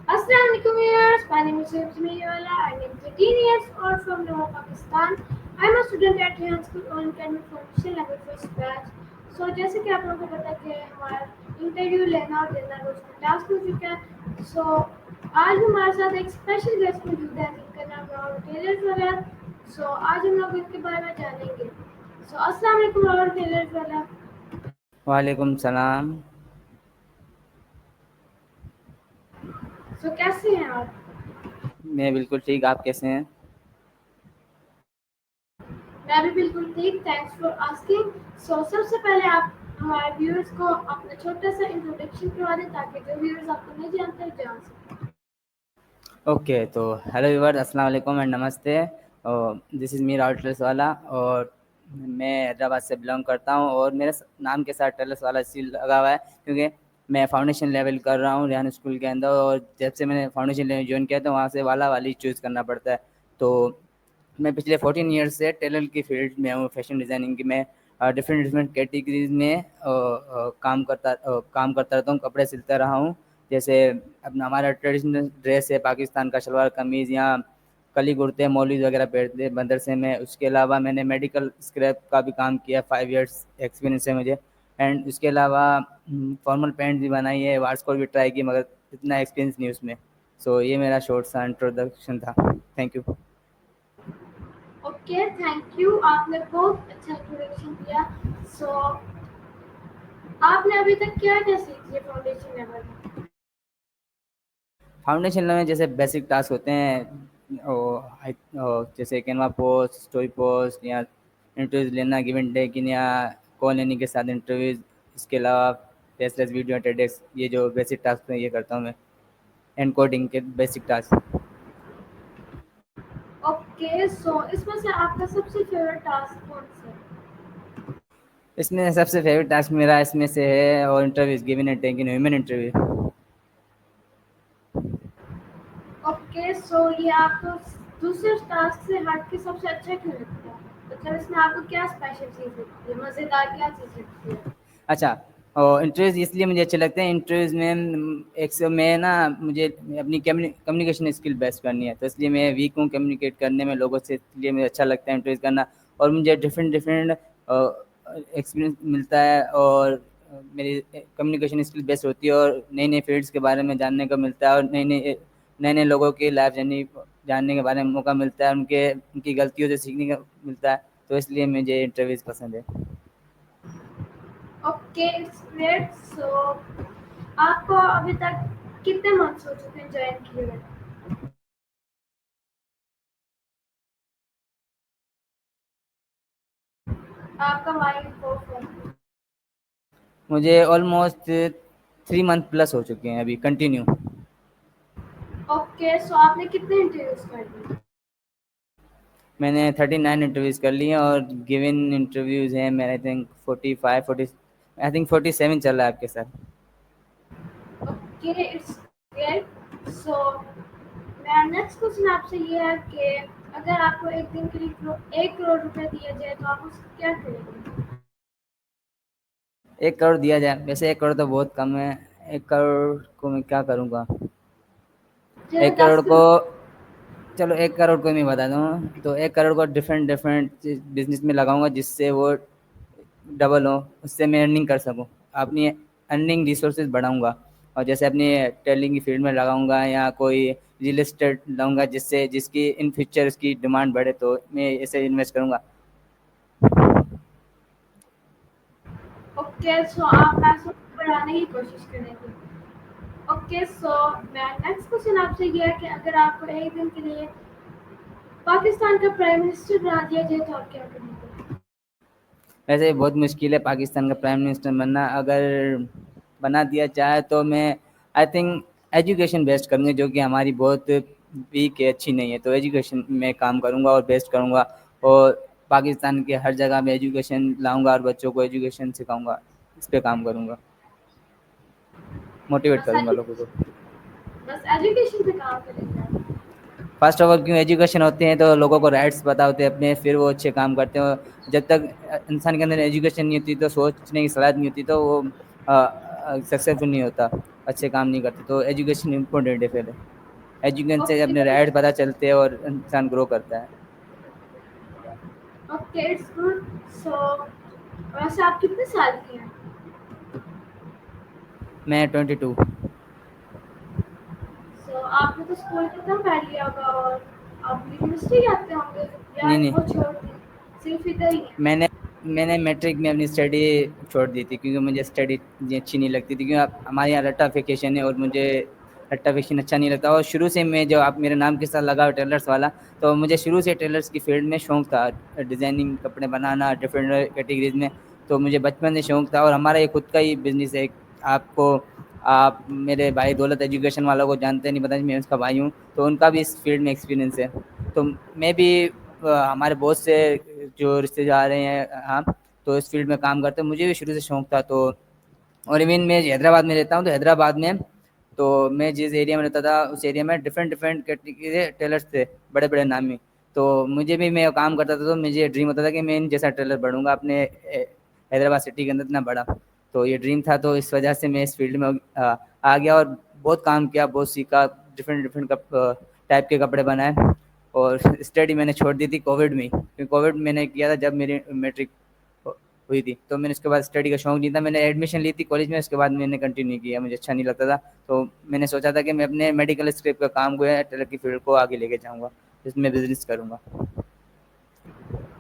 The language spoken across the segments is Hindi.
Assalamualaikum viewers, my name is Sumiyawala. I am 13 years old from Lahore, Pakistan. I am a student at Rehan School on Academic Foundation level first batch. So जैसे कि आप लोगों को पता है कि हमारा इंटरव्यू लेना और देना रोज का टास्क हो चुका है। सो आज हमारे साथ एक स्पेशल गेस्ट मौजूद है जिनका नाम राहुल टेलर वाला। सो आज हम लोग इनके बारे में जानेंगे। सो अस्सलाम वालेकुम राहुल टेलर वाला। वालेकुम सलाम। सो कैसे हैं आप? मैं बिल्कुल ठीक, आप कैसे हैं? मैं भी बिल्कुल ठीक, थैंक्स फॉर आस्किंग। सो सबसे पहले आप हमारे व्यूअर्स को अपना छोटा सा इंट्रोडक्शन करवा दें ताकि जो व्यूअर्स आपको नहीं जानते जान सकें। ओके, तो हेलो व्यूअर्स, अस्सलाम वालेकुम एंड नमस्ते। This is me Rahul tailors वाला और मैं हैदराबाद से बिलोंग करता हूँ और मेरे नाम के साथ टेलर्स वाला इसलिए लगा हुआ है क्योंकि मैं फाउंडेशन लेवल कर रहा हूँ रेहान स्कूल के अंदर, और जब से मैंने फाउंडेशन लेवल ज्वाइन किया तो वहाँ से वाला वाली चूज़ करना पड़ता है। तो मैं पिछले 14 ईयर्स से टेलर की फील्ड में हूँ, फैशन डिज़ाइनिंग की। मैं डिफरेंट डिफरेंट कैटेगरीज में काम करता रहता हूँ, कपड़े सिलता रहा हूँ। जैसे अपना हमारा ट्रेडिशनल ड्रेस है पाकिस्तान का, शलवार कमीज़ या कली कुर्ते मौलवी वगैरह पहनते हैं मदरसे में। उसके अलावा मैंने मेडिकल स्क्रैप का भी काम किया, 5 ईयर्स एक्सपीरियंस है मुझे। एंड उसके अलावा फॉर्मल पैंट भी बनाई है, वार्स भी ट्राई की, मगर इतना एक्सपीरियंस नहीं उसमें। सो ये मेरा शॉर्ट सा इंट्रोडक्शन था। Thank you. Okay, thank you, आपने बहुत अच्छा इंट्रोडक्शन दिया। सो आपने अभी तक क्या क्या सीख लिया फाउंडेशन लेवल में? फाउंडेशन में जैसे बेसिक टास्क होते हैं जैसे कैनवा पोस्ट, स्टोरी पोस्ट या इंटरव्यूज लेना, गिवन टेकिंग या कॉल लेने के साथ इंटरव्यूज। इसके अलावा फेसलेस वीडियो, टेडेक्स, ये जो बेसिक टास्क हैं ये करता हूँ मैं। एंड कोडिंग के बेसिक टास्क। ओके, सो इसमें से आपका सबसे फेवरेट टास्क कौन सा है? इसमें सबसे फेवरेट टास्क मेरा इसमें से है और interviews, given and taking, human interview. Okay, so ये आपको दूसरे टास्क से हट के सबसे अच्छा क्यों लगता है? मतलब इसमें आपको क्या स्पेशल चीज़ लगती है, मज़ेदार क्या चीज़ लगती है? अच्छा, और इंटरव्यूज़ इसलिए मुझे अच्छे लगते हैं। इंटरव्यूज़ में एक से मैं ना, मुझे अपनी कम्युनिकेशन स्किल बेस्ट करनी है, तो इसलिए मैं वीक हूँ कम्युनिकेट करने में लोगों से, इसलिए मुझे अच्छा लगता है इंटरव्यूज़ करना। और मुझे डिफरेंट डिफरेंट एक्सपीरियंस मिलता है और मेरी कम्युनिकेशन स्किल बेस्ट होती है और नई नई फील्ड्स के बारे में जानने को मिलता है और नए नए लोगों की लाइफ जर्नी जानने के बारे में मौका मिलता है, उनकी गलतियों से सीखने का मिलता है। तो इसलिए मुझे इंटरव्यूज़ पसंद है। Okay, it's great. सो आपको अभी तक कितने मंथ्स हो चुके हैं ज्वाइन किए हुए? आपका माइंड परफॉर्म। मुझे ऑलमोस्ट 3 मंथ प्लस हो चुके हैं अभी कंटिन्यू। ओके, सो आपने कितने इंटरव्यूज कर लिए? मैंने 39 इंटरव्यूज़ कर लिए और गिवन इंटरव्यूज़ हैं मेरे, आई थिंक 45, 40, आई थिंक 47 चल रहा है आपके साथ। Okay, it's great. सो मेरा नेक्स्ट क्वेश्चन आपसे ये है कि अगर आपको एक दिन के लिए 1 करोड़ रुपए दिया जाए तो आप उसको क्या करेंगे? 1 करोड़ दिया जाए, वैसे 1 करोड़ तो बहुत कम है। 1 करोड़ को मैं क्या करूँगा? चलो एक दस करोड़ को, करोड़ चलो 1 करोड़ को मैं बता दूँ, तो 1 करोड़ को डिफरेंट डिफरेंट बिजनेस में लगाऊंगा जिससे वो डबल हो, उससे मैं अर्निंग कर सकूँ, अपनी अर्निंग रिसोर्सेज बढ़ाऊंगा। और जैसे अपनी टेलिंग की फील्ड में लगाऊंगा या कोई रियल एस्टेट लाऊंगा जिससे जिसकी इन फ्यूचर इसकी डिमांड बढ़े, तो मैं ऐसे इन्वेस्ट करूंगा। ओके, सो आप पैसों को बढ़ाने की कोशिश करेंगे। ओके, सो मैं नेक्स्ट क्वेश्चन आपसे ये है कि अगर आपको एक दिन के लिए पाकिस्तान का प्राइम मिनिस्टर बना दिया जाए तो आप क्या करेंगे? वैसे बहुत मुश्किल है पाकिस्तान का प्राइम मिनिस्टर बनना। अगर बना दिया जाए तो मैं आई थिंक एजुकेशन बेस्ट करूँगा, जो कि हमारी बहुत वीक है, अच्छी नहीं है। तो एजुकेशन में काम करूँगा और बेस्ट करूँगा, और पाकिस्तान के हर जगह में एजुकेशन लाऊंगा और बच्चों को एजुकेशन सिखाऊंगा, इस पे काम करूँगा, मोटिवेट बस करूँगा लोगों को। बस एजुकेशन पे काम करेंगे आप? फर्स्ट ऑफ ऑल, क्यों एजुकेशन होते हैं तो लोगों को राइट्स पता होते हैं अपने, फिर वो अच्छे काम करते हैं। जब तक इंसान के अंदर एजुकेशन नहीं होती तो सोचने की सलाह नहीं होती, तो वो सक्सेसफुल नहीं होता, अच्छे काम नहीं करते। तो एजुकेशन इम्पोर्टेंट है पहले। एजुकेशन से ओके। अपने राइट पता चलते हैं और इंसान ग्रो करता है। Okay, it's good. सो वैसे आप कितने साल की हैं? मैं 22। सो आपने तो स्कूल खत्म कर लिया होगा और आप यूनिवर्सिटी जाते होंगे, या नहीं वो नहीं, छोड़ दी, सिर्फ इधर ही है? मैंने मैंने मैट्रिक में अपनी स्टडी छोड़ दी थी, क्योंकि मुझे स्टडी अच्छी नहीं लगती थी, क्योंकि हमारे यहाँ रट्टाफिकेशन है और मुझे रट्टाफिकेशन अच्छा नहीं लगता। और शुरू से मैं, जो आप मेरे नाम के साथ लगा टेलर्स वाला, तो मुझे शुरू से टेलर्स की फील्ड में शौक था, डिज़ाइनिंग कपड़े बनाना डिफरेंट कैटेगरीज में। तो मुझे बचपन से शौक था, और हमारा ये खुद का ही बिजनेस है। आपको आप मेरे भाई दौलत एजुकेशन वालों को जानते नहीं, पता नहीं, मैं उसका भाई हूँ, तो उनका भी इस फील्ड में एक्सपीरियंस है। तो मैं भी हमारे बहुत से जो रिश्तेदार हैं, हाँ, तो इस फील्ड में काम करते हैं। मुझे भी शुरू से शौक था। तो और इवन मैं हैदराबाद में रहता हूँ, तो हैदराबाद में, तो मैं जिस एरिया में रहता था उस एरिया में डिफरेंट डिफरेंट कैटेगरी के टेलर्स थे, बड़े बड़े नामी। तो मुझे भी, मैं काम करता था, तो मुझे ड्रीम होता था कि मैं इन जैसा टेलर बनूंगा अपने हैदराबाद सिटी के अंदर, इतना बड़ा। तो ये ड्रीम था, तो इस वजह से मैं इस फील्ड में आ गया, और बहुत काम किया, बहुत सीखा, डिफरेंट डिफरेंट टाइप के कपड़े बनाए। और स्टडी मैंने छोड़ दी थी कोविड में, क्योंकि कोविड मैंने किया था जब मेरी मैट्रिक हुई थी। तो मैंने उसके बाद स्टडी का शौक नहीं था, मैंने एडमिशन ली थी कॉलेज में, उसके बाद मैंने कंटिन्यू नहीं किया, मुझे अच्छा नहीं लगता था। तो मैंने सोचा था कि मैं अपने मेडिकल स्क्रिप्ट का काम को है, टेलर की फील्ड को आगे लेके जाऊँगा, इसमें बिजनेस करूँगा।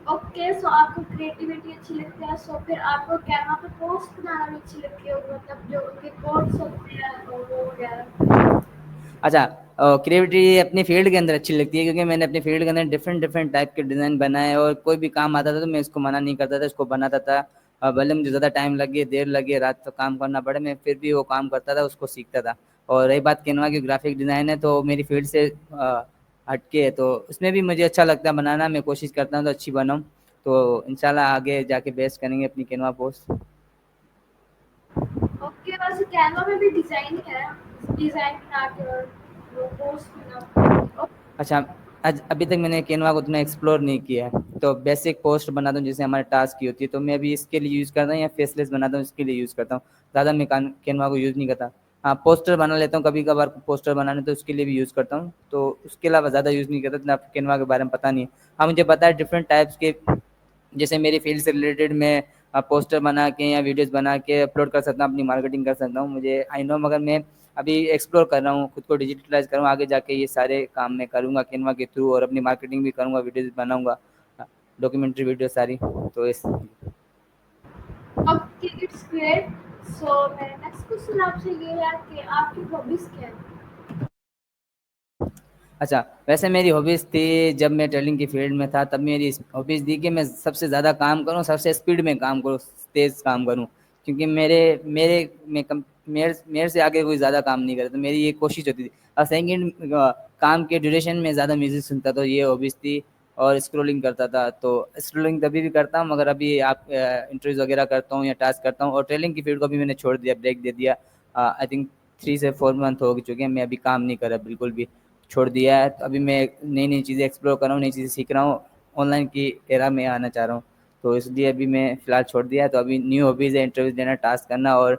ओके, सो आपको क्रिएटिविटी अच्छी लगती है, सो फिर आपको कैनवा पे पोस्ट बनाना भी अच्छी लगती होगी, मतलब जो उनके कोड्स होते हैं और वो वगैरह। अच्छा, क्रिएटिविटी अपनी फील्ड के अंदर अच्छी लगती है, क्योंकि मैंने अपनी फील्ड के अंदर डिफरेंट डिफरेंट टाइप के डिज़ाइन बनाए, और कोई भी काम आता था तो मैं इसको मना नहीं करता था, इसको बनाता था। भले मुझे ज़्यादा टाइम लगे, देर लगे, रात तक काम करना पड़े, मैं फिर भी वो काम करता था, उसको सीखता था। और रही बात कैनवा की, ग्राफिक डिज़ाइन है, तो मेरी फील्ड से हटके है, तो उसमें भी मुझे अच्छा लगता है बनाना, मैं कोशिश करता हूँ तो अच्छी बनाऊँ। तो इंशाल्लाह आगे जाके बेस्ट करेंगे अपनी कैनवा पोस्ट। ओके, वैसे कैनवा में भी डिज़ाइन है, डिज़ाइन बना के और वो पोस्ट बना। अच्छा, आज अभी तक मैंने कैनवा को उतना एक्सप्लोर नहीं किया है, तो बेसिक पोस्ट बनाता हूँ जैसे हमारे टास्क की होती है, तो मैं अभी इसके लिए यूज़ करता हूँ, या फेसलेस बनाता हूँ इसके लिए यूज़ करता हूँ। ज़्यादा मैं कैनवा को यूज़ नहीं करता। हाँ, पोस्टर बना लेता हूँ कभी कभार, पोस्टर बनाने तो उसके लिए भी यूज़ करता हूँ, तो उसके अलावा ज़्यादा यूज़ नहीं करता, इतना कैनवा के बारे में पता नहीं है। हाँ, मुझे पता है डिफरेंट टाइप्स के, जैसे मेरी फील्ड से रिलेटेड मैं पोस्टर बना के या वीडियोस बना के अपलोड कर सकता हूँ, अपनी मार्केटिंग कर सकता हूँ, मुझे आई नो। मगर मैं अभी एक्सप्लोर कर रहा हूँ, खुद को डिजिटलाइज करूँगा, आगे जाके ये सारे काम मैं करूँगा कैनवा के थ्रू, और अपनी मार्केटिंग भी करूँगा, वीडियोस बनाऊँगा, डॉक्यूमेंट्री वीडियो सारी। तो इस ओके, इट्स ग्रेट। सो मेरा नेक्स्ट क्वेश्चन आपसे ये है कि आपकी हॉबीज क्या है? अच्छा, वैसे मेरी हॉबीज़ थी, जब मैं टेलिंग की फील्ड में था तब मेरी हॉबीज़ थी कि मैं सबसे ज़्यादा काम करूँ, सबसे स्पीड में काम करूँ, तेज़ काम करूँ, क्योंकि मेरे मेरे मैं कम मेरे मेरे से आगे कोई ज़्यादा काम नहीं करे, तो मेरी ये कोशिश होती थी। और सेकंड, काम के ड्यूरेशन में ज़्यादा म्यूज़िक सुनता, तो ये हॉबीज़ थी। और स्क्रॉलिंग करता था, तो स्क्रॉलिंग तभी भी करता हूँ, मगर अभी आप इंटरव्यूज़ वगैरह करता हूँ या टास्क करता हूँ। और टेलिंग की फील्ड को भी मैंने छोड़ दिया, ब्रेक दे दिया। आई थिंक 3 से 4 मंथ हो चुके हैं, मैं अभी काम नहीं कर रहा बिल्कुल भी, छोड़ दिया है। तो अभी मैं नई नई चीज़ें एक्सप्लोर कर रहा हूँ, नई चीज़ें सीख रहा हूँ, ऑनलाइन की एरा में आना चाह रहा हूँ। तो इसलिए अभी मैं फ़िलहाल छोड़ दिया है। तो अभी न्यू हॉबीज़ है इंटरव्यूज़ देना, टास्क करना, और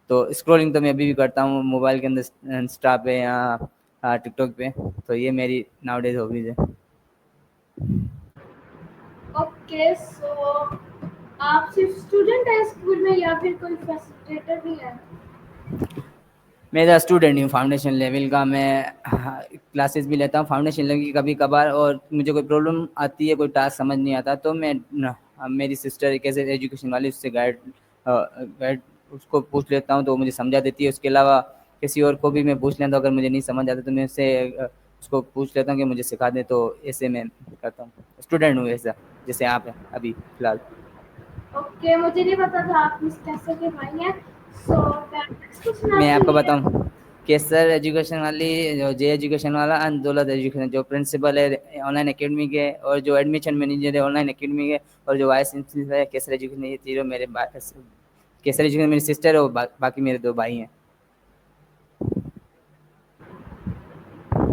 तो स्क्रॉलिंग तो मैं अभी भी करता हूँ मोबाइल के अंदर, इंस्टा पे या टिकटॉक पे। तो ये मेरी नाउडेज़ हॉबीज़ है। ओके, सो आप सिर्फ स्टूडेंट हैं स्कूल में या फिर कोई फैसिलिटेटर भी है? मेरा स्टूडेंट हूँ फाउंडेशन लेवल का, मैं क्लासेस भी लेता हूँ फाउंडेशन लेवल की कभी कभार। और मुझे कोई प्रॉब्लम आती है, कोई टास्क समझ नहीं आता, तो मैं मेरी सिस्टर कैसे एजुकेशन वाली, उससे गाइड उसको पूछ लेता हूँ, तो वो मुझे समझा देती है। उसके अलावा किसी और को भी मैं पूछ लेता हूँ, अगर मुझे नहीं समझ आता तो मैं उससे उसको पूछ लेता हूँ कि मुझे सिखा दें। तो ऐसे मैं करता हूँ, स्टूडेंट हूँ ऐसा, जैसे आप हैं अभी फ़िलहाल। ओके, मुझे नहीं पता था आप मिस कैसे के भाई हैं। सो मेरा नेक्स्ट क्वेश्चन मैं आपसे आपको ये है। बताऊं, केसर एजुकेशन वाली, जो जे एजुकेशन वाला, एंड दौलत एजुकेशन, जो प्रिंसिपल है ऑनलाइन एकेडमी के, और जो एडमिशन मैनेजर है ऑनलाइन एकेडमी के, और जो वाइस प्रिंसिपल है केसर एजुकेशन, ये तीनों केसर एजुकेशन मेरी सिस्टर है, और बाकी मेरे 2 भाई हैं।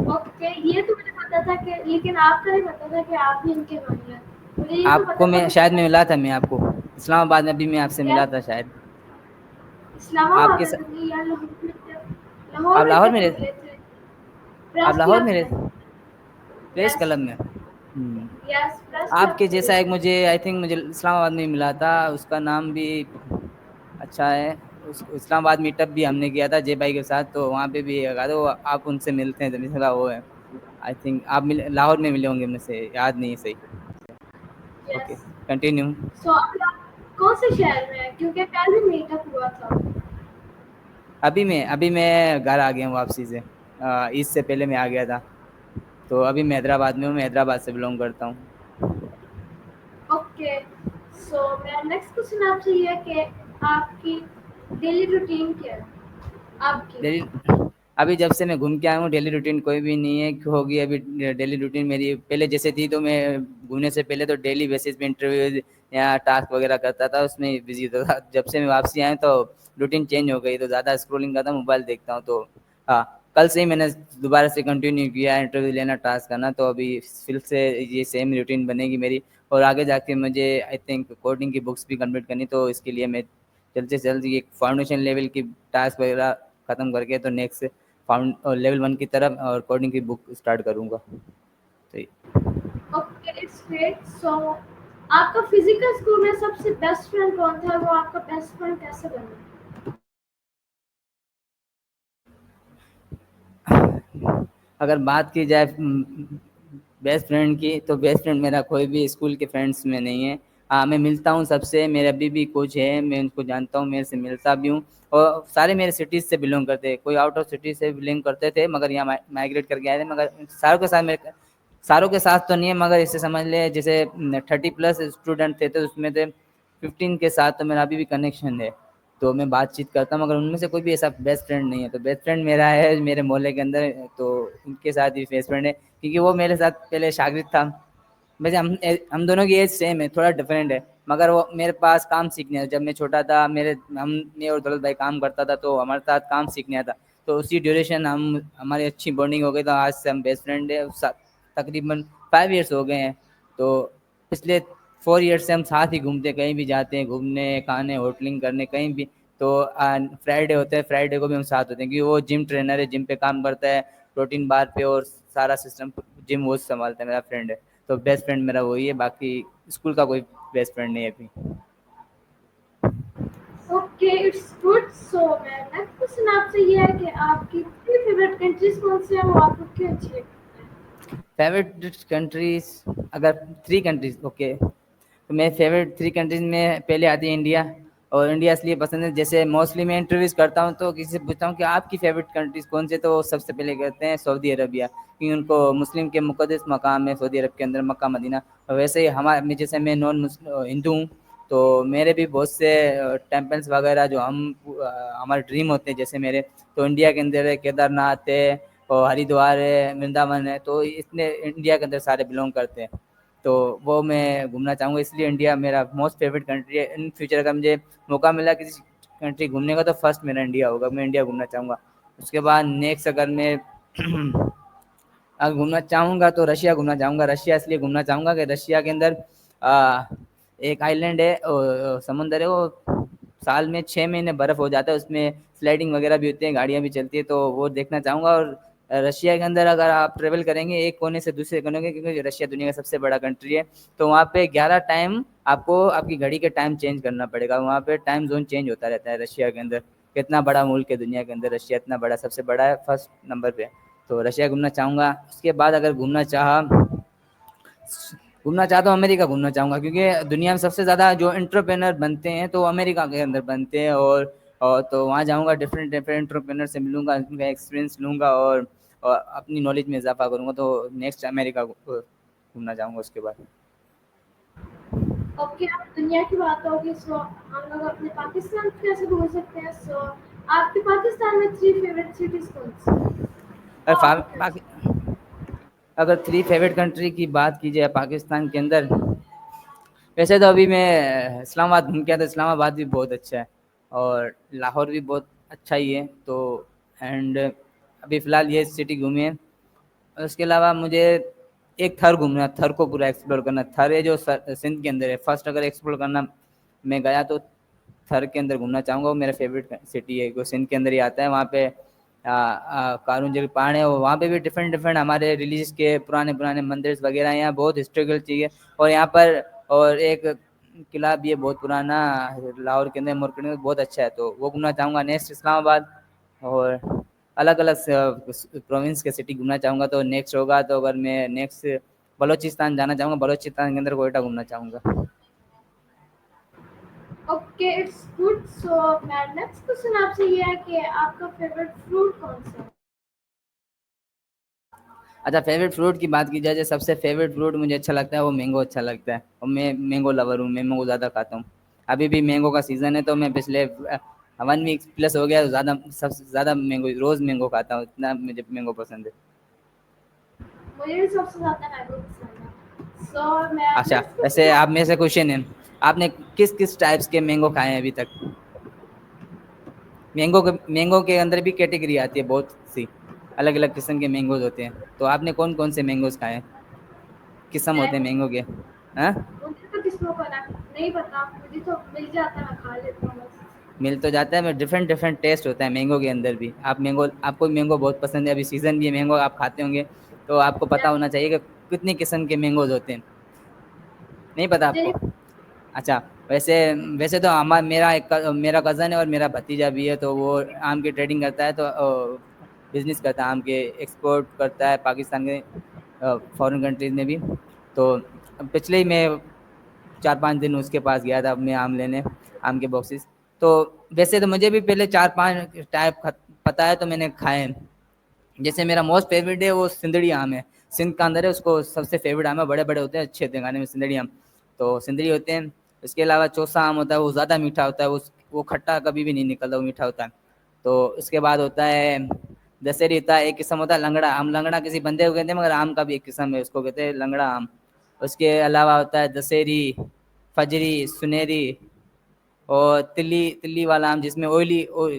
ओके, ये तो मुझे पता था कि, लेकिन आपका नहीं पता था कि आप भी इनके भाई हैं। मुझे ये तो आपको पता था मैं कि शायद मैं मिला था, मैं आपको इस्लामाबाद में भी मैं आपसे क्या। मिला था शायद। आपके इस्लामाबाद स... में तो नहीं यार, लाहौर आप में लाहौर थे में तो मिले थे। आप प्रेस लाहौर क्लब में में। Press yes. क्लब में यस, प्रेस क्लब आपके में जैसा मिले एक थे। मुझे आई थिंक मुझे इस्लामाबाद में मिला था, उसका नाम भी अच्छा है। उस इस्लामाबाद मीटअप भी हमने किया था जे भाई के साथ, तो वहाँ पे भी लगा दो, आप उनसे मिलते हैं जमीन का वो है। आई थिंक आप लाहौर में मिले होंगे, मेरे से याद नहीं है सही। Okay, yes. कंटिन्यू। सो अभी आप कौन से शहर में हैं? क्योंकि कल भी मीटअप हुआ था। अभी मैं घर आ गया हूँ वापसी से। ईद से पहले मैं आ गया था, तो अभी मैं हैदराबाद में हूँ, मैं हैदराबाद से बिलोंग करता हूँ। ओके। सो मेरा नेक्स्ट क्वेश्चन आपसे ये है कि आपकी डेली रूटीन क्या है? आपकी। डेली अभी जब से मैं घूम के आया हूँ डेली रूटीन कोई भी नहीं है क्यों होगी अभी। डेली रूटीन मेरी पहले जैसे थी, तो मैं घूमने से पहले तो डेली बेसिस पे इंटरव्यू या टास्क वगैरह करता था, उसमें बिजी होता था। जब से मैं वापसी आया तो रूटीन चेंज हो गई, तो ज़्यादा स्क्रोलिंग करता हूँ, मोबाइल देखता हूँ। तो हाँ, कल से ही मैंने दोबारा से कंटिन्यू किया इंटरव्यू लेना, टास्क करना, तो अभी फिर से ये सेम रूटीन बनेगी मेरी। और आगे जाके मुझे आई थिंक कोडिंग की बुक्स भी कंप्लीट करनी, तो इसके लिए मैं जल्द से जल्द ये फाउंडेशन लेवल की टास्क वगैरह खत्म करके तो नेक्स्ट फाउंड लेवल 1 की तरफ और कोडिंग की बुक स्टार्ट करूँगा। तो ओके, इट्स ग्रेट। सो आपका फिजिकल स्कूल में सबसे बेस्ट फ्रेंड कौन था? वो आपका बेस्ट फ्रेंड कैसे बना? अगर बात की जाए बेस्ट फ्रेंड की, तो बेस्ट फ्रेंड मेरा कोई भी स्कूल के फ्रेंड्स में नहीं है। हाँ, मैं मिलता हूँ सबसे, मेरे अभी भी कुछ है, मैं उनको जानता हूँ, मेरे से मिलता भी हूँ। और सारे मेरे सिटीज़ से बिलोंग करते हैं, कोई आउट ऑफ सिटी से बिलोंग करते थे, मगर यहाँ माइग्रेट करके आए थे। मगर सारों के साथ तो नहीं है, मगर इसे समझ ले जैसे 30+ स्टूडेंट थे, तो उसमें से 15 के साथ तो मेरा अभी भी कनेक्शन है। तो मैं बातचीत करता हूँ, मगर उनमें से कोई भी ऐसा बेस्ट फ्रेंड नहीं है। तो बेस्ट फ्रेंड मेरा है मेरे मोहल्ले के अंदर, तो उनके साथ ही बेस्ट फ्रेंड है, क्योंकि वो मेरे साथ पहले शागिर्द था। वैसे हम दोनों की एज सेम है, थोड़ा डिफरेंट है, मगर वो मेरे पास काम सीखने आया। जब मैं छोटा था, मैं और दौलत भाई काम करता था, तो हमारे साथ काम सीखने आया था। तो उसी ड्यूरेशन हमारी अच्छी बॉन्डिंग हो गई, तो आज से हम बेस्ट फ्रेंड है। तकरीबन 5 इयर्स हो गए हैं। तो पिछले 4 इयर्स से हम साथ ही घूमते, कहीं भी जाते हैं घूमने, खाने, होटलिंग करने, कहीं भी। तो फ्राइडे होते हैं, फ्राइडे को भी हम साथ होते हैं, क्योंकि वो जिम ट्रेनर है, जिम पे काम करता है, प्रोटीन बार पे, और सारा सिस्टम जिम वो संभालता है, मेरा फ्रेंड है। तो बेस्ट फ्रेंड मेरा वही है, बाकी स्कूल का कोई बेस्ट फ्रेंड नहीं है अभी। Okay, it's good. सो मेरा नेक्स्ट क्वेश्चन आपसे ये है कि आपकी 3 फेवरेट कंट्रीज कौन सी हैं? वो आपको क्यों अच्छी लगती हैं? फेवरेट कंट्रीज, अगर 3 कंट्रीज, ओके, तो मेरे फेवरेट 3 कंट्रीज में पहले आती है इंडिया। और इंडिया इसलिए पसंद है, जैसे मोस्टली मैं इंटरव्यूज करता हूँ, तो किसी से पूछता हूँ कि आपकी फेवरेट कंट्रीज कौन सी है, तो वो सबसे पहले कहते हैं सऊदी अरबिया, क्योंकि उनको मुस्लिम के मुकद्दस मकाम है सऊदी अरब के अंदर, मक्का मदीना। और वैसे ही जैसे मैं नॉन हिंदू हूँ, तो मेरे भी बहुत से टेम्पल्स वगैरह जो हमारे ड्रीम होते हैं, जैसे मेरे, तो इंडिया के अंदर है, केदारनाथ है, और हरिद्वार है, वृंदावन है, तो इतने इंडिया के अंदर सारे बिलोंग करते हैं। तो वो मैं घूमना चाहूँगा, इसलिए इंडिया मेरा मोस्ट फेवरेट कंट्री है। इन फ्यूचर अगर मुझे मौका मिला किसी कंट्री घूमने का, तो फर्स्ट मेरा इंडिया होगा, मैं इंडिया घूमना चाहूँगा। उसके बाद नेक्स्ट अगर मैं घूमना चाहूँगा तो रशिया घूमना चाहूँगा। रशिया इसलिए घूमना चाहूँगा कि रशिया के अंदर आ, एक आइलैंड है, समुंदर है, वो साल में 6 महीने बर्फ़ हो जाता है, उसमें स्लाइडिंग वगैरह भी होती है, गाड़ियाँ भी चलती है, तो वो देखना चाहूँगा। और रशिया के अंदर अगर आप ट्रेवल करेंगे एक कोने से दूसरे कोने के, क्योंकि रशिया दुनिया का सबसे बड़ा कंट्री है, तो वहाँ पे 11 टाइम आपको आपकी घड़ी के टाइम चेंज करना पड़ेगा। वहाँ पे टाइम जोन चेंज होता रहता है रशिया के अंदर। कितना बड़ा मुल्क है दुनिया के अंदर, रशिया इतना बड़ा, सबसे बड़ा है, फर्स्ट नंबर पे। तो रशिया घूमना चाहूँगा। उसके बाद अगर घूमना चाहता हूँ, अमेरिका घूमना चाहूँगा, क्योंकि दुनिया में सबसे ज़्यादा जो एंटरप्रेन्योर बनते हैं, तो अमेरिका के अंदर बनते हैं। और तो वहाँ जाऊँगा, डिफरेंट डिफरेंट एंटरप्रेन्योर से मिलूँगा, उनका एक्सपीरियंस लूँगा, और अपनी नॉलेज में इजाफा करूँगा। तो नेक्स्ट अमेरिका घूमना चाहूँगा उसके बाद। ओके, अब दुनिया की बात होगी, सो हम लोग अपने पाकिस्तान को कैसे भूल सकते हैं? सो आपके पाकिस्तान में 3 फेवरेट सिटीज़ कौन सी हैं? अगर वो आपको क्यों अच्छी लगती अगर 3 फेवरेट कंट्री की बात की जाए पाकिस्तान के अंदर, वैसे तो अभी मैं इस्लामाबाद घूम के आया था, इस्लामाबाद भी बहुत अच्छा है, और लाहौर भी बहुत अच्छा ही है। तो एंड अभी फ़िलहाल ये सिटी घूमी है। और उसके अलावा मुझे एक थर घूमना है, थर को पूरा एक्सप्लोर करना है। थर है जो सिंध के अंदर है, फर्स्ट अगर एक्सप्लोर करना मैं गया, तो थर के अंदर घूमना चाहूँगा, वो मेरा फेवरेट सिटी है, वो सिंध के अंदर ही आता है। वहाँ पे कारून जल पहाड़ है, वहाँ पे भी डिफरेंट डिफरेंट हमारे रिलीज के पुराने पुराने मंदिर वगैरह हैं। यहाँ बहुत हिस्टोरिकल चीज़ है। और यहाँ पर और एक किला भी है बहुत पुराना, लाहौर के अंदर मोरकड़ी में, बहुत अच्छा है, तो वो घूमना चाहूँगा। नेक्स्ट इस्लामाबाद और अलग अलग प्रोविंस के सिटी घूमना चाहूँगा। तो नेक्स्ट होगा, तो अगर मैं नेक्स्ट बलोचिस्तान जाना चाहूँगा, बलोचिस्तान के अंदर कोयटा घूमना चाहूँगा। Okay, it's good. सो मेरा नेक्स्ट क्वेश्चन आपसे ये है कि आपका फेवरेट फ्रूट कौन सा है? अच्छा, फेवरेट फ्रूट की बात की जाए, जो सबसे फेवरेट फ्रूट मुझे अच्छा लगता है वो मैंगो अच्छा लगता है, और मैं मैंगो लवर हूँ, मैं मैंगो ज़्यादा खाता हूँ। अभी भी मैंगो का सीज़न है, तो मैं पिछले 1 वीक प्लस हो गया, ज़्यादा सबसे ज़्यादा मैंगो रोज़ मैंगो खाता हूँ, इतना मुझे मैंगो पसंद है। मुझे भी सबसे ज़्यादा मैंगो पसंद है। सो मेरा अच्छा, नेक्स्ट वैसे क्वेश्चन आप मेरे से क्वेश्चन है, आपने किस किस टाइप्स के मैंगो खाए हैं अभी तक? मैंगो के अंदर भी कैटेगरी आती है बहुत सी, अलग अलग किस्म के मैंगोज होते हैं, तो आपने कौन कौन से मैंगोज खाए हैं, किस्म होते हैं मैंगो के? हाँ, मुझे तो किस्मों का ना नहीं पता, मुझे तो मिल जाता है, मैं खा लेता हूँ बस। मिल तो जाता है, मैं डिफरेंट डिफरेंट टेस्ट होता है मैंगो के अंदर भी। आप मैंगो, आपको मैंगो बहुत पसंद है, अभी सीजन भी है मैंगो, आप खाते होंगे, तो आपको पता होना चाहिए कि कितनी किस्म के मैंगोज होते हैं। नहीं पता मुझे आपको? नहीं। अच्छा, वैसे वैसे तो हमारा मेरा कज़न है और मेरा भतीजा भी है, तो वो आम की ट्रेडिंग करता है, तो बिजनेस करता है, आम के एक्सपोर्ट करता है पाकिस्तान के फॉरेन कंट्रीज में भी। तो पिछले ही मैं 4-5 दिन उसके पास गया था अपने आम लेने, आम के बॉक्सेस। तो वैसे तो मुझे भी पहले 4-5 टाइप पता है, तो मैंने खाए हैं। जैसे मेरा मोस्ट फेवरेट है वो सिंदड़ी आम है, सिंध का अंदर है, उसको सबसे फेवरेट आम है, बड़े बड़े होते हैं, अच्छे होते हैं खाने में सिंदड़ी आम, तो सिंदड़ी होते हैं। इसके अलावा चौसा आम होता है, वो ज़्यादा मीठा होता है, वो खट्टा कभी भी नहीं निकलता, वो मीठा होता है। तो इसके बाद होता है दशहरी, होता है एक किस्म, होता है लंगड़ा आम, लंगड़ा किसी बंदे को कहते हैं, मगर आम का भी एक किस्म है, उसको कहते हैं लंगड़ा आम। उसके अलावा होता है दशहरी, फजरी, सुनहरी, और तिल्ली, तिल्ली वाला आम जिसमें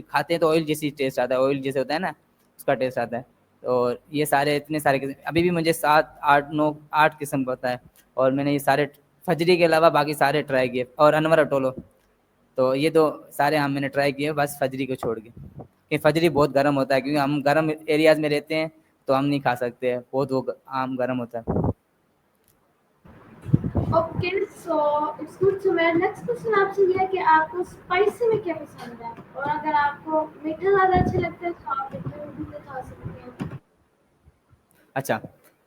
खाते हैं तो ऑयल जैसी टेस्ट आता है, ऑयल जैसे होता है ना, उसका टेस्ट आता है। और ये सारे इतने सारे किस्म, अभी भी मुझे 7 8 9 8 किस्म का होता है, और मैंने ये सारे फजरी के अलावा बाकी सारे ट्राई किए, और अनवर अटोलो, तो ये तो सारे आम मैंने ट्राई किए, बस फजरी को छोड़ के, कि फजरी बहुत गर्म होता है, क्योंकि हम गर्म एरियाज में रहते हैं, तो हम नहीं खा सकते, बहुत वो आम गर्म होता है। Okay, so it's good. So मेरा नेक्स्ट क्वेश्चन आपसे ये है कि आपको स्पाइसी में क्या पसंद है, और अगर आपको मीठा ज़्यादा अच्छा लगता है तो आप मीठे में भी खा सकते हैं। अच्छा,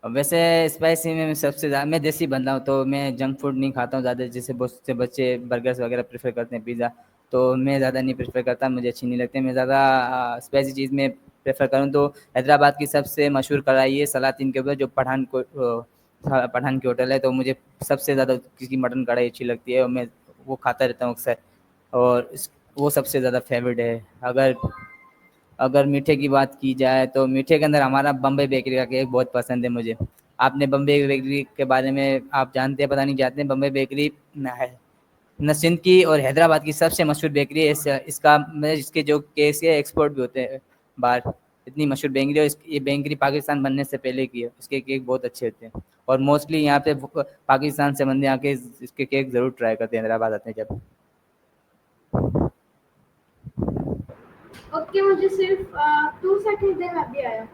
वैसे स्पाइसी में मैं सबसे ज़्यादा, मैं देसी बंदा हूँ, तो मैं जंक फूड नहीं खाता हूँ ज़्यादा, जैसे बहुत से बच्चे बर्गर्स वगैरह प्रेफर करते हैं, पिज़्ज़ा, तो मैं ज़्यादा नहीं प्रेफर करता, मुझे अच्छी नहीं लगती। मैं ज़्यादा स्पाइसी चीज़ में प्रेफर करूँ तो हैदराबाद की सबसे मशहूर कढ़ाई है सलातिन के ऊपर, जो पठान की होटल है, तो मुझे सबसे ज़्यादा किसी मटन कढ़ाई अच्छी लगती है, और मैं वो खाता रहता हूँ अक्सर, और वो सबसे ज़्यादा फेवरेट है। अगर अगर मीठे की बात की जाए, तो मीठे के अंदर हमारा बम्बई बेकरी का केक बहुत पसंद है मुझे। आपने बम्बई बेकरी के बारे में आप जानते हैं, पता नहीं जानते हैं, बम्बई बेकरी न सिंध की और हैदराबाद की सबसे मशहूर बेकरी है। इसका मतलब इसके जो केक है एक्सपोर्ट भी होते हैं बाहर, इतनी मशहूर बेकरी है। ये बेकरी पाकिस्तान बनने से पहले की है, उसके केक बहुत अच्छे होते हैं, और मोस्टली यहाँ पे पाकिस्तान से बंदे आके इसके केक ज़रूर ट्राई करते हैं हैदराबाद आते हैं जब। ओके, मुझे सिर्फ 2 सेकंड दें, मैं अभी आया।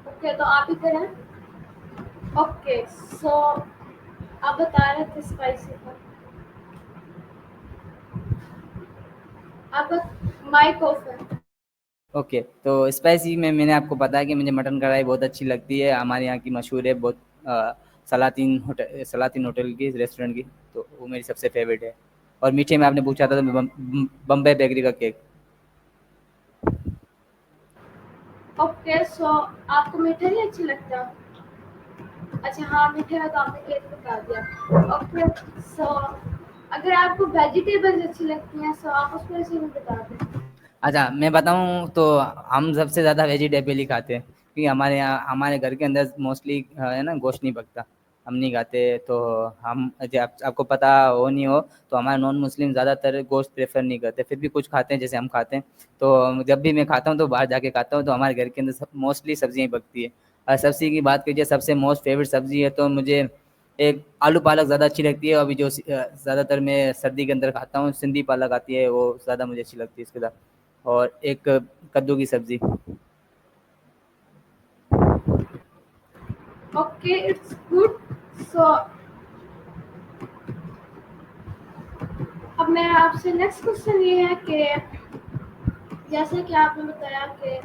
ओके, तो आप इधर हैं। ओके, सो आप बता रहे थे स्पाइसी का। आपका माइक ऑफ है। ओके, तो स्पाइसी में मैंने आपको बताया कि मुझे मटन कढ़ाई बहुत अच्छी लगती है, हमारे यहाँ की मशहूर है बहुत, सलातीन होटल की रेस्टोरेंट की, तो वो मेरी सबसे फेवरेट है। और मीठे में आपने पूछा था तो बम्बई बेकरी का केक। ओके, सो आपको मीठा नहीं अच्छा लगता? अच्छा हाँ, मीठे में तो आपने केक बता दिया। ओके, सो अगर आपको वेजिटेबल्स अच्छी लगती हैं सो आप उसमें से भी बता दें। अच्छा, मैं बताऊँ तो हम सबसे ज़्यादा वेजिटेबल ही खाते हैं, क्योंकि हमारे यहाँ हमारे घर के अंदर मोस्टली है ना गोश्त नहीं पकता, हम नहीं खाते। तो हम आपको पता हो नहीं हो तो हमारे नॉन मुस्लिम ज़्यादातर गोश्त प्रेफर नहीं करते, फिर भी कुछ खाते हैं जैसे हम खाते हैं। तो जब भी मैं खाता हूँ तो बाहर जाके खाता हूँ, तो हमारे घर के अंदर मोस्टली सब्जियाँ ही पकती है। और सब्जी की बात कीजिए, सबसे मोस्ट फेवरेट सब्जी है तो मुझे एक आलू पालक ज़्यादा अच्छी लगती है। अभी जो ज़्यादातर मैं सर्दी के अंदर खाता हूँ, सिंधी पालक आती है, वो ज़्यादा मुझे अच्छी लगती है इसके साथ। और एक कद्दू की सब्जी। Okay, it's good. सो अब मैं आपसे नेक्स्ट क्वेश्चन ये है कि जैसे कि आपने बताया कि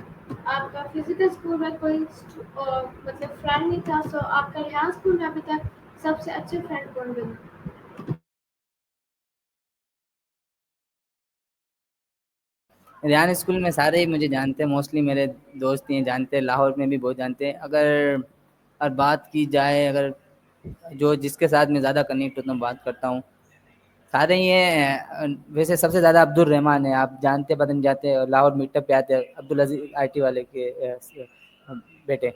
आपका फिजिकल स्कूल में कोई मतलब फ्रेंड नहीं था, सो आपका रिहान स्कूल में अभी तक सबसे अच्छे फ्रेंड कौन बने? रेहान स्कूल में सारे ही मुझे जानते हैं, मोस्टली मेरे दोस्त ही हैं, जानते हैं, लाहौर में भी बहुत जानते हैं। अगर और बात की जाए, अगर जो जिसके साथ मैं ज़्यादा कनेक्ट होता हूँ, बात करता हूँ, सारे ही हैं। वैसे सबसे ज़्यादा अब्दुल रहमान है, आप जानते पता नहीं जाते, लाहौर मीटअप पे आते हैं, अब्दुल अजीज आईटी वाले के बेटे,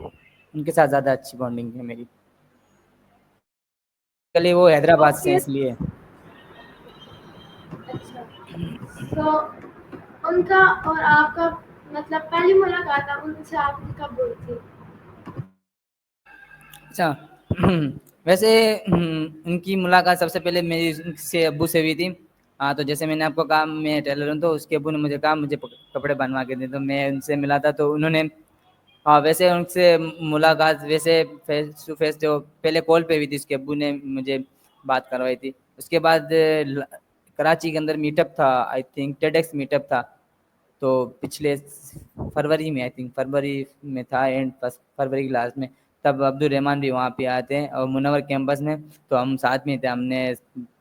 उनके साथ ज़्यादा अच्छी बॉन्डिंग है मेरी। कल वो हैदराबाद से हैं ओके, इसलिए। अच्छा। सो उनका और आपका मतलब पहली मुलाकात आप उनसे आपकी कब हुई थी? अच्छा। वैसे उनकी मुलाकात सबसे पहले मेरी उनसे अब्बू से हुई थी। हाँ, तो जैसे मैंने आपको कहा मैं टेलर हूँ, तो उसके अब्बू ने मुझे कहा मुझे कपड़े बनवा के दे, तो मैं उनसे मिला था तो उन्होंने, हाँ वैसे उनसे मुलाकात वैसे फेस टू फेस जो पहले कॉल पे हुई थी, उसके अब्बू ने मुझे बात करवाई थी। उसके बाद कराची के अंदर मीटअप था, आई थिंक टेडेक्स मीटअप था, तो पिछले फरवरी में, आई थिंक फरवरी में था, एंड फर्स्ट फरवरी की लास्ट में, तब अब्दुल रहमान भी वहाँ पे आए थे और मुनव्वर कैंपस में, तो हम साथ में थे। हमने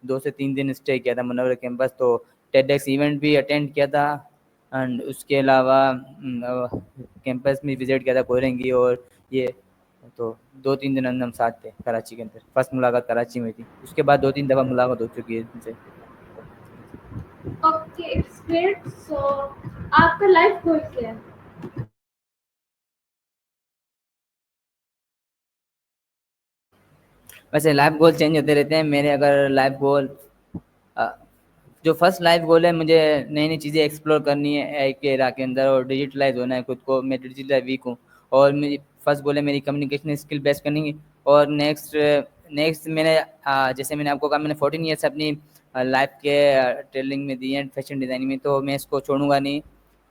2 से 3 दिन स्टे किया था मुनव्वर कैंपस, तो टेडेक्स इवेंट भी अटेंड किया था, एंड उसके अलावा कैंपस में विजिट किया था कोयरंगी, और ये तो 2-3 दिन हम साथ थे कराची के अंदर। फर्स्ट मुलाकात कराची में थी, उसके बाद 2-3 दफ़ा मुलाकात हो चुकी है उनसे। Okay, it's great. सो आपका लाइफ गोल क्या है? वैसे लाइफ गोल चेंज होते रहते हैं मेरे। अगर लाइफ गोल, जो फर्स्ट लाइफ गोल है, मुझे नई नई चीज़ें एक्सप्लोर करनी है एआई के एरा के अंदर, और डिजिटलाइज होना है खुद को। मैं डिजिटल वीक हूँ, और मेरी फर्स्ट गोल है मेरी कम्युनिकेशन स्किल बेस्ट करनी है। और नेक्स्ट नेक्स्ट मैंने जैसे मैंने आपको कहा, मैंने 14 ईयर्स अपनी लाइफ के टेलरिंग में दी है, फैशन डिज़ाइनिंग में, तो मैं इसको छोड़ूंगा नहीं,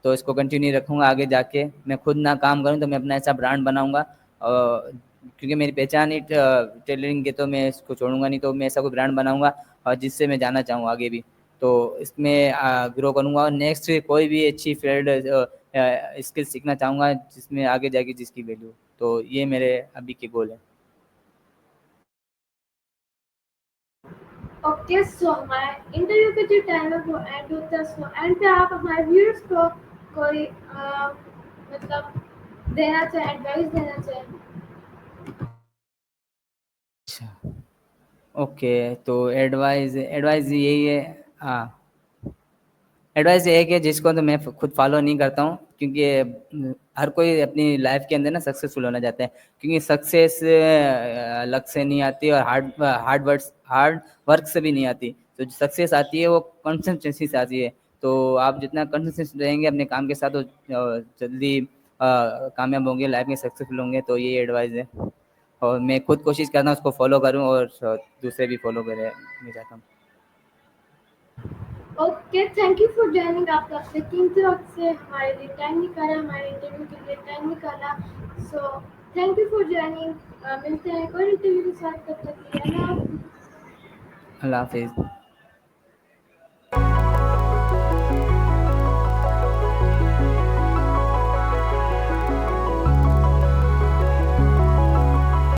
तो इसको कंटिन्यू रखूंगा आगे जाके। मैं खुद ना काम करूँ तो मैं अपना ऐसा ब्रांड बनाऊंगा, क्योंकि मेरी पहचान ही टेलरिंग के, तो मैं इसको छोड़ूंगा नहीं, तो मैं ऐसा कोई ब्रांड बनाऊंगा और जिससे मैं जाना चाहूँ आगे भी, तो इसमें ग्रो करूंगा। और नेक्स्ट कोई भी अच्छी फील्ड स्किल सीखना चाहूँगा जिसमें आगे जाके जिसकी वैल्यू, तो ये मेरे अभी के गोल है। ओके, सो हमारे इंटरव्यू का जो टाइम है वो एंड होता है। सो एंड पे आप हमारे व्यूअर्स को कोई मतलब देना चाहे, एडवाइस देना चाहे? अच्छा, ओके, तो एडवाइस एडवाइस यही है। हाँ, एडवाइस ये है कि जिसको तो मैं खुद फॉलो नहीं करता हूँ, क्योंकि हर कोई अपनी लाइफ के अंदर ना सक्सेसफुल होना चाहता है, क्योंकि सक्सेस लक से नहीं आती, और हार्ड वर्क से भी नहीं आती। तो जो सक्सेस आती है वो कंसिस्टेंसी से आती है। तो आप जितना कंसिस्टेंट रहेंगे अपने काम के साथ, तो जल्दी कामयाब होंगे, लाइफ में सक्सेसफुल होंगे। तो ये एडवाइस है, और मैं खुद कोशिश करता हूँ उसको फॉलो करूँ, और दूसरे भी फॉलो करें, मैं चाहता हूँ। Okay, thank you for joining. आपका अपने कीमती वक्त से हमारे लिए टाइम निकाला, हमारे इंटरव्यू के लिए टाइम निकाला। So thank you for joining. मिलते हैं एक और इंटरव्यू के साथ, तब तक के लिए अल्लाह हाफिज़। अल्लाह हाफिज़।